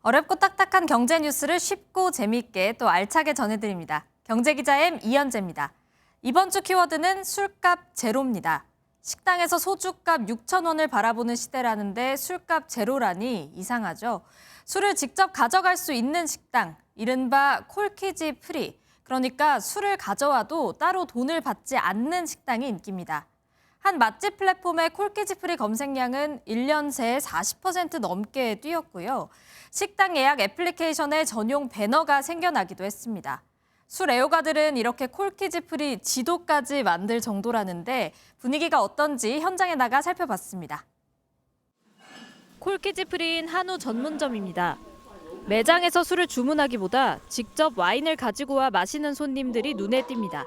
어렵고 딱딱한 경제 뉴스를 쉽고 재미있게 또 알차게 전해드립니다. 경제기자 M 이현재입니다. 이번 주 키워드는 술값 제로입니다. 식당에서 소주값 6,000원을 바라보는 시대라는데 술값 제로라니 이상하죠. 술을 직접 가져갈 수 있는 식당, 이른바 콜키지 프리. 그러니까 술을 가져와도 따로 돈을 받지 않는 식당이 인기입니다. 한 맛집 플랫폼의 콜키지 프리 검색량은 1년 새에 40% 넘게 뛰었고요. 식당 예약 애플리케이션에 전용 배너가 생겨나기도 했습니다. 술 애호가들은 이렇게 콜키지 프리 지도까지 만들 정도라는데 분위기가 어떤지 현장에 나가 살펴봤습니다. 콜키지 프리인 한우 전문점입니다. 매장에서 술을 주문하기보다 직접 와인을 가지고 와 마시는 손님들이 눈에 띕니다.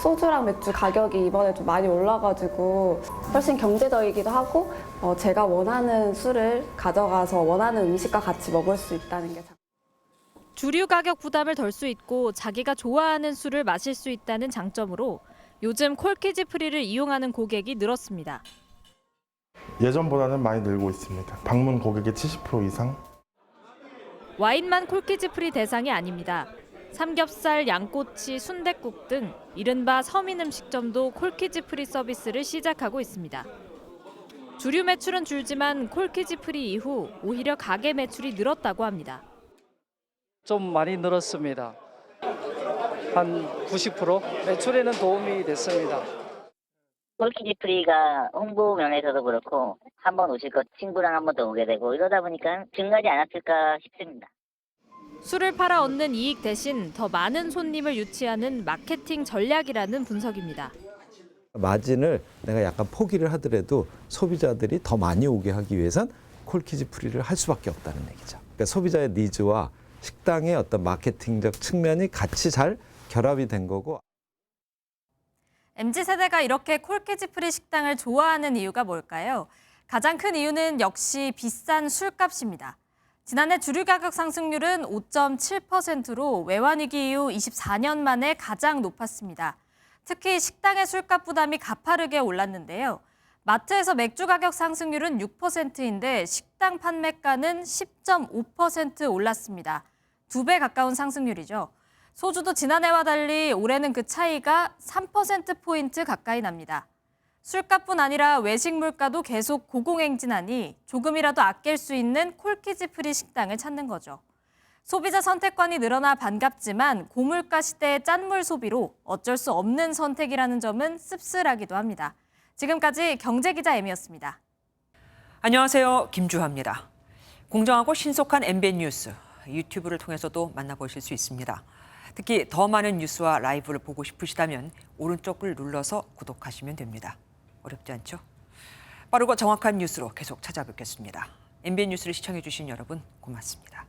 소주랑 맥주 가격이 이번에 좀 많이 올라가지고 훨씬 경제적이기도 하고 제가 원하는 술을 가져가서 원하는 음식과 같이 먹을 수 있다는 게 주류 가격 부담을 덜 수 있고 자기가 좋아하는 술을 마실 수 있다는 장점으로 요즘 콜키지 프리를 이용하는 고객이 늘었습니다. 예전보다는 많이 늘고 있습니다. 방문 고객의 70% 이상. 와인만 콜키지 프리 대상이 아닙니다. 삼겹살, 양꼬치, 순댓국 등 이른바 서민 음식점도 콜키지 프리 서비스를 시작하고 있습니다. 주류 매출은 줄지만 콜키지 프리 이후 오히려 가게 매출이 늘었다고 합니다. 좀 많이 늘었습니다. 한 90% 매출에는 도움이 됐습니다. 콜키지 프리가 홍보 면에서도 그렇고 한번 오실 것 친구랑 한 번 더 오게 되고 이러다 보니까 증가하지 않았을까 싶습니다. 술을 팔아 얻는 이익 대신 더 많은 손님을 유치하는 마케팅 전략이라는 분석입니다. 마진을 내가 약간 포기를 하더라도 소비자들이 더 많이 오게 하기 위해선 콜키지 프리를 할 수밖에 없다는 얘기죠. 그러니까 소비자의 니즈와 식당의 어떤 마케팅적 측면이 같이 잘 결합이 된 거고. MZ세대가 이렇게 콜키지 프리 식당을 좋아하는 이유가 뭘까요? 가장 큰 이유는 역시 비싼 술값입니다. 지난해 주류 가격 상승률은 5.7%로 외환위기 이후 24년 만에 가장 높았습니다. 특히 식당의 술값 부담이 가파르게 올랐는데요. 마트에서 맥주 가격 상승률은 6%인데 식당 판매가는 10.5% 올랐습니다. 2배 가까운 상승률이죠. 소주도 지난해와 달리 올해는 그 차이가 3%포인트 가까이 납니다. 술값뿐 아니라 외식 물가도 계속 고공행진하니 조금이라도 아낄 수 있는 콜키지 프리 식당을 찾는 거죠. 소비자 선택권이 늘어나 반갑지만 고물가 시대의 짠물 소비로 어쩔 수 없는 선택이라는 점은 씁쓸하기도 합니다. 지금까지 경제기자 M이었습니다. 안녕하세요. 김주하입니다. 공정하고 신속한 MBN 뉴스, 유튜브를 통해서도 만나보실 수 있습니다. 특히 더 많은 뉴스와 라이브를 보고 싶으시다면 오른쪽을 눌러서 구독하시면 됩니다. 어렵지 않죠? 빠르고 정확한 뉴스로 계속 찾아뵙겠습니다. MBN 뉴스를 시청해주신 여러분 고맙습니다.